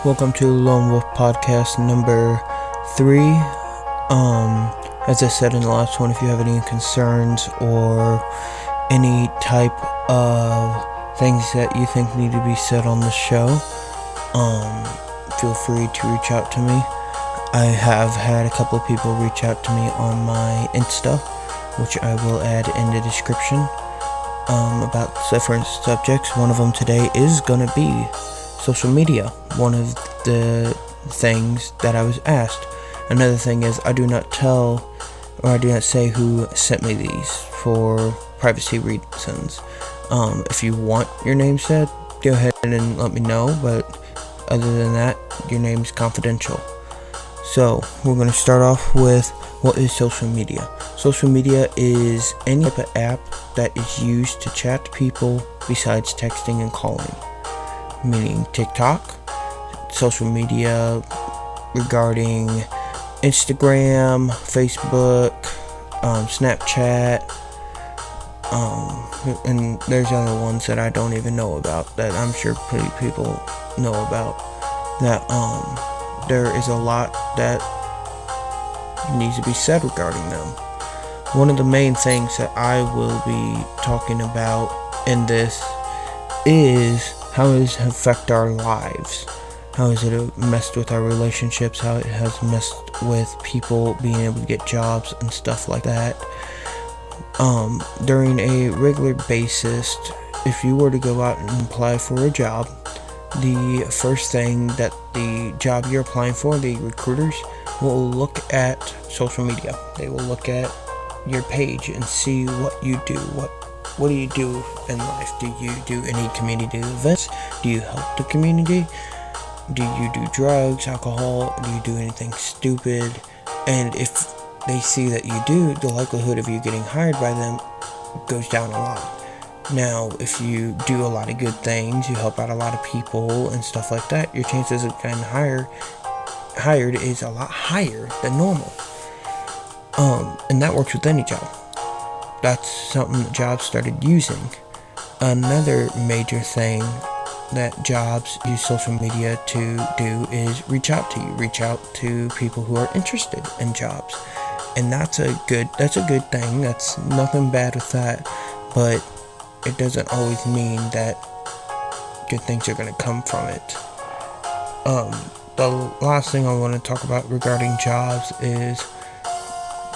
Welcome to Lone Wolf Podcast number 3. As I said in the last one, if you have any concerns or any type of things that you think need to be said on the show, feel free to reach out to me. I have had a couple of people reach out to me on my Insta, which I will add in the description, about different subjects. One of them today is going to be social media, one of the things that I was asked. Another thing is I do not say who sent me these for privacy reasons. If you want your name said, go ahead and let me know, but other than that, your name's confidential. So we're going to start off with what is social media. Social media is any type of app that is used to chat to people besides texting and calling, meaning TikTok, social media regarding Instagram, Facebook, Snapchat, and there's other ones that I don't even know about that I'm sure pretty people know about. That there is a lot that needs to be said regarding them. One of the main things that I will be talking about in this is how it has affected our lives. How has it messed with our relationships? How it has messed with people being able to get jobs and stuff like that. During a regular basis, if you were to go out and apply for a job, the first thing that the job you're applying for, the recruiters will look at social media. They will look at your page and see what you do. What do you do in life? Do you do any community events? Do you help the community? Do you do drugs, alcohol? Do you do anything stupid? And if they see that you do, the likelihood of you getting hired by them goes down a lot. Now, if you do a lot of good things, you help out a lot of people and stuff like that, your chances of getting hired is a lot higher than normal. And that works with any job. That's something that jobs started using. Another major thing that jobs use social media to do is reach out to people who are interested in jobs. And that's a good thing. That's nothing bad with that, but it doesn't always mean that good things are going to come from it. The last thing I want to talk about regarding jobs is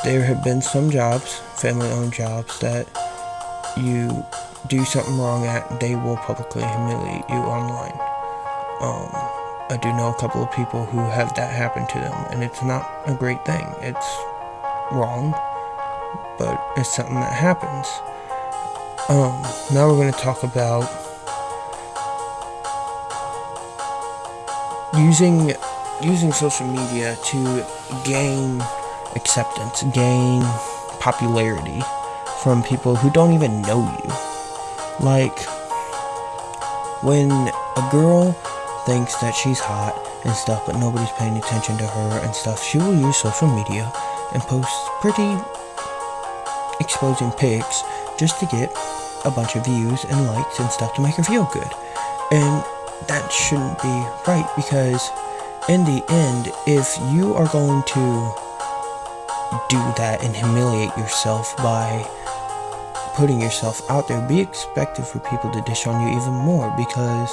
there have been some jobs, family-owned jobs, that you do something wrong at, they will publicly humiliate you online. I do know a couple of people who have that happen to them, and it's not a great thing. It's wrong, but it's something that happens. Now we're going to talk about using social media to gain acceptance, gain popularity from people who don't even know you. Like, when a girl thinks that she's hot and stuff, but nobody's paying attention to her and stuff, she will use social media and post pretty exposing pics just to get a bunch of views and likes and stuff to make her feel good. And that shouldn't be right, because in the end, if you are going to do that and humiliate yourself by putting yourself out there, be expected for people to dish on you even more, because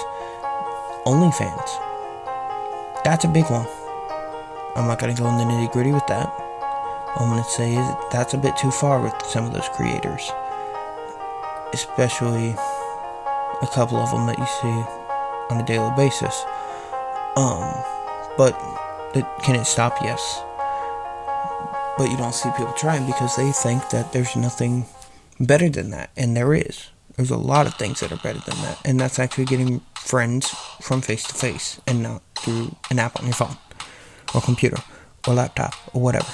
OnlyFans, that's a big one. I'm not going to go in the nitty gritty with that. All I'm going to say is that's a bit too far with some of those creators, especially a couple of them that you see on a daily basis. But can it stop? Yes. But you don't see people trying because they think that there's nothing better than that. And there is. There's a lot of things that are better than that. And that's actually getting friends from face to face and not through an app on your phone or computer or laptop or whatever.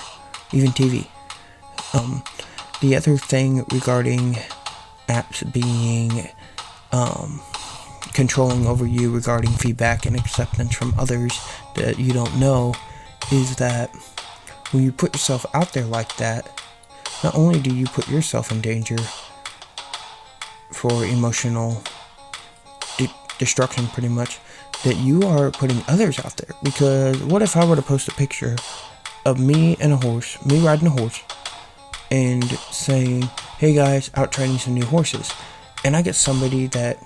Even TV. The other thing regarding apps being controlling over you regarding feedback and acceptance from others that you don't know is that when you put yourself out there like that, not only do you put yourself in danger for emotional destruction pretty much, that you are putting others out there. Because what if I were to post a picture of me and a horse, me riding a horse, and saying, hey guys, out training some new horses, and I get somebody that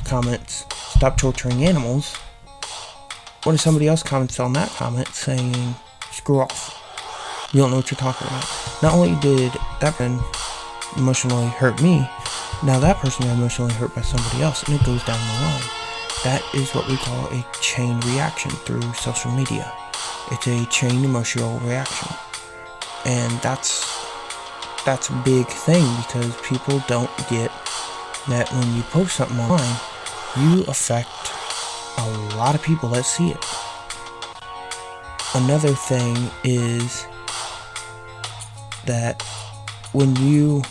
comments, stop torturing animals. What if somebody else comments on that comment saying, screw off, you don't know what you're talking about? Not only did that person emotionally hurt me, now that person got emotionally hurt by somebody else, and it goes down the line. That is what we call a chain reaction through social media. It's a chain emotional reaction. And that's a big thing, because people don't get that when you post something online, you affect a lot of people that see it. Another thing is that when you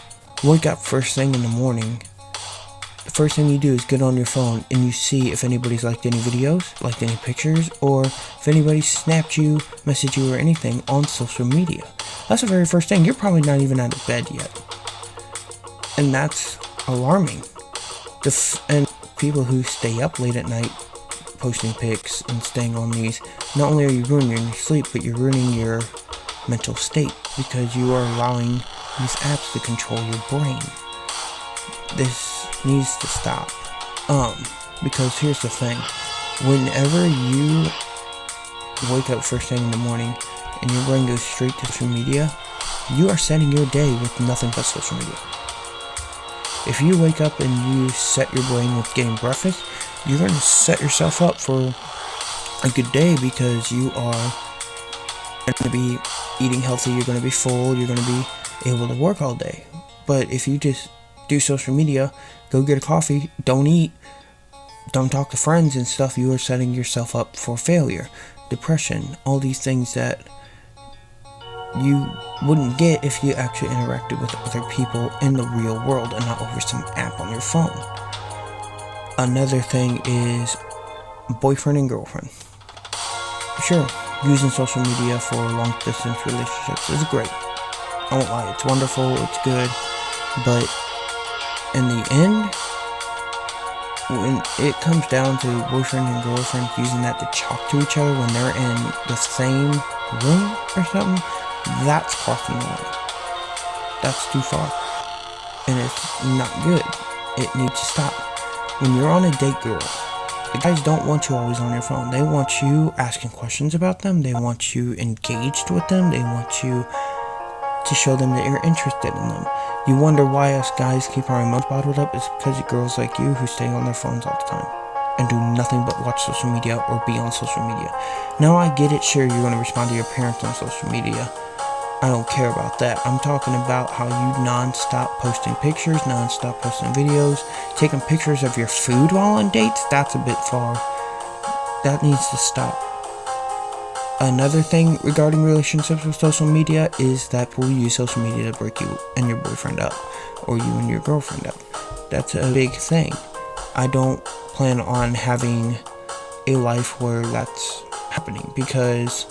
wake up first thing in the morning, the first thing you do is get on your phone and you see if anybody's liked any videos, liked any pictures, or if anybody snapped you, messaged you, or anything on social media. That's the very first thing. You're probably not even out of bed yet. And that's alarming. And people who stay up late at night posting pics and staying on these, not only are you ruining your sleep, but you're ruining your mental state, because you are allowing these apps to control your brain. This needs to stop. Because here's the thing. Whenever you wake up first thing in the morning and your brain goes straight to social media, you are setting your day with nothing but social media. If you wake up and you set your brain with getting breakfast, you're going to set yourself up for a good day, because you are going to be eating healthy, you're going to be full, you're going to be able to work all day. But if you just do social media, go get a coffee, don't eat, don't talk to friends and stuff, you are setting yourself up for failure, depression, all these things that you wouldn't get if you actually interacted with other people in the real world and not over some app on your phone. Another thing is boyfriend and girlfriend. Sure, using social media for long distance relationships is great. I won't lie, it's wonderful, it's good, but in the end, when it comes down to boyfriend and girlfriend using that to talk to each other when they're in the same room or something, that's crossing the line. That's too far. And it's not good. It needs to stop. When you're on a date, girl, the guys don't want you always on your phone. They want you asking questions about them. They want you engaged with them. They want you to show them that you're interested in them. You wonder why us guys keep our emotions bottled up. It's because of girls like you who stay on their phones all the time and do nothing but watch social media or be on social media. Now I get it, sure, you're going to respond to your parents on social media. I don't care about that. I'm talking about how you non-stop posting pictures, non-stop posting videos, taking pictures of your food while on dates. That's a bit far. That needs to stop. Another thing regarding relationships with social media is that people use social media to break you and your boyfriend up, or you and your girlfriend up. That's a big thing. I don't plan on having a life where that's happening, because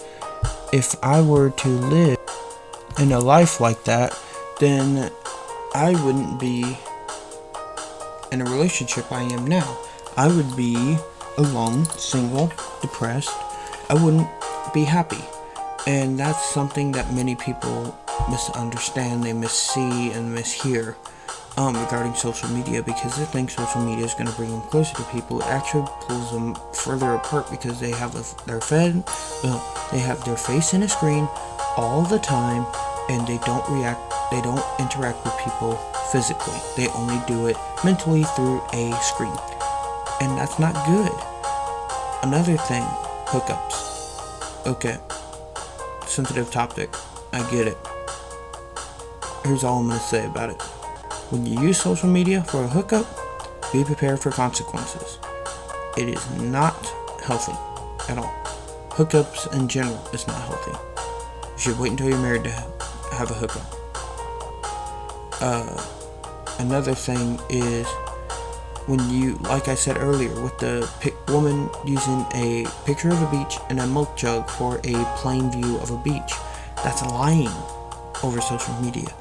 if I were to live in a life like that, then I wouldn't be in a relationship I am now. I would be alone, single, depressed. I wouldn't be happy. And that's something that many people misunderstand, they missee and mishear regarding social media, because they think social media is going to bring them closer to people. It actually pulls them further apart, because they have they have their face in a screen all the time, and they don't interact with people physically. They only do it mentally through a screen, and that's not good. Another thing, hookups. Okay, sensitive topic, I get it. Here's all I'm going to say about it. When you use social media for a hookup, be prepared for consequences. It is not healthy at all. Hookups in general is not healthy. You should wait until you're married to have a hookup. Another thing is, when you, like I said earlier, with the woman using a picture of a beach and a milk jug for a plain view of a beach, that's lying over social media.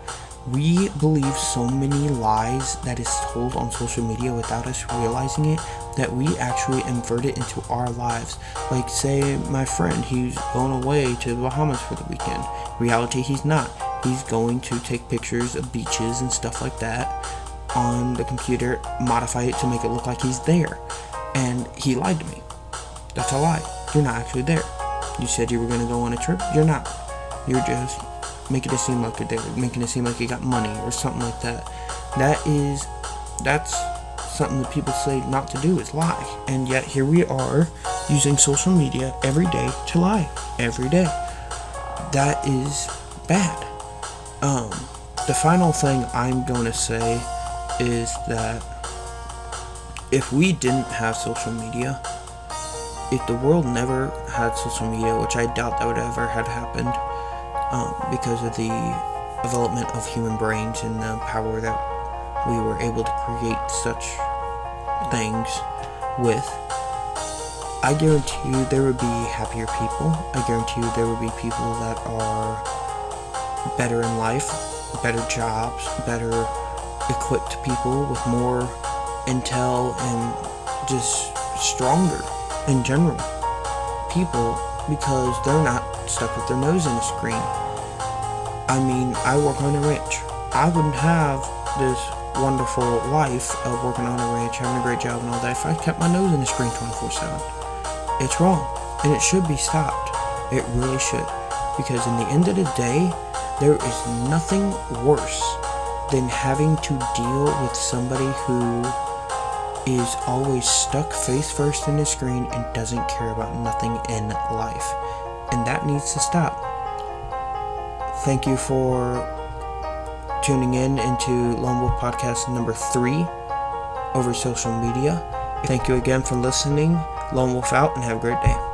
We believe so many lies that is told on social media without us realizing it, that we actually invert it into our lives. Like, say my friend, he's going away to the Bahamas for the weekend. Reality, he's not. He's going to take pictures of beaches and stuff like that on the computer, modify it to make it look like he's there. And he lied to me. That's a lie. You're not actually there. You said you were going to go on a trip. You're not. You're just making it seem like you're there, making it seem like you got money or something like that. That's something that people say not to do, is lie. And yet here we are using social media every day to lie. Every day. That is bad. The final thing I'm going to say is that if we didn't have social media, if the world never had social media, which I doubt that would ever have happened, because of the development of human brains and the power that we were able to create such things with, I guarantee you there would be happier people. I guarantee you there would be people that are better in life, better jobs, better equipped people with more intel and just stronger in general people, because they're not stuck with their nose in a screen. I mean, I work on a ranch. I wouldn't have this wonderful life of working on a ranch, having a great job and all that, if I kept my nose in the screen 24/7. It's wrong, and it should be stopped. It really should, because in the end of the day, there is nothing worse than having to deal with somebody who is always stuck face first in the screen and doesn't care about nothing in life. And that needs to stop. Thank you for tuning in into Lone Wolf Podcast number 3 over social media. Thank you again for listening. Lone Wolf out, and have a great day.